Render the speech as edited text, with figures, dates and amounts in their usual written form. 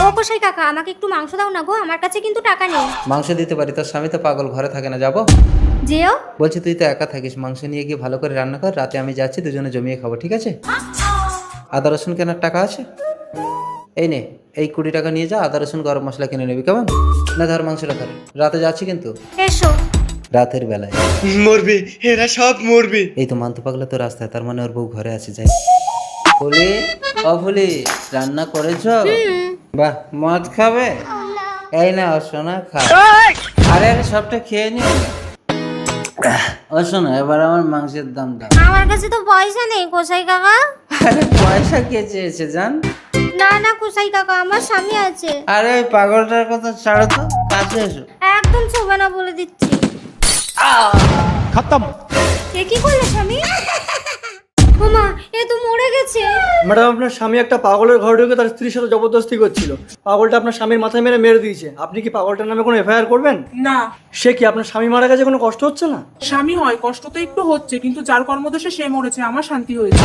ও কসাই কাকা, আমাকে একটু মাংস দাও না গো, আমার কাছে কিন্তু টাকা নেই। মাংস দিতে পারি, তোর স্বামী তো পাগল, ঘরে থাকে না, যাবো? যেও। বলছি তুই তো একা থাকিস, মাংস নিয়ে গিয়ে ভালো করে রান্না কর, রাতে আমি যাচ্ছি, দুজনে জমিয়ে খাবো, ঠিক আছে? আদা রসুন কেনার টাকা আছে? এই নে, এই 20 টাকা নিয়ে যা, আদা রসুন গরম মশলা কিনে নিবি, কেমন? না ধর মাংসটা ধর, রাতে যাচ্ছি কিন্তু, এসো। রাতের বেলায়। মরবে, এরা সব মরবে। এই তো মান্তু পাগলা তো রাস্তায়, তার মানে ওর বউ ঘরে আছে, যাই। ফুলি, ও ফুলি, রান্না করেছো? বাহ, মদ খাবে? এই না ও সোনা, খা। আরে আরে সবটা খেয়ে নিও। ও শোনো, এবার আমার মাংসের দাম দাও। আমার কাছে তো পয়সা নেই কসাই কাকা। আরে পয়সা কে চেয়েছে জান? না না কসাই কাকা, আমার স্বামী আছে। আরে ওই পাগলটার কথা ছাড়ো তো, কাছে এসো। একদম ছোবে না বলে দিচ্ছি। খতম। এ কি করলে স্বামী? ওমা, এ তো মরে গেছে। ম্যাডাম, আপনার স্বামী একটা পাগলের ঘরে ঢুকে তার স্ত্রীর সাথে জবরদস্তি করছিল। পাগলটা আপনার স্বামীর মাথায় মেরে দিয়েছে। আপনি কি পাগলটার নামে কোনো এফআইআর করবেন? না, সে কি, আপনার স্বামী মারা গেছে, কোনো কষ্ট হচ্ছে না? স্বামী হয়, কষ্ট তো একটু হচ্ছে, কিন্তু যার কর্মদোষে সে মরেছে, আমার শান্তি হয়েছে।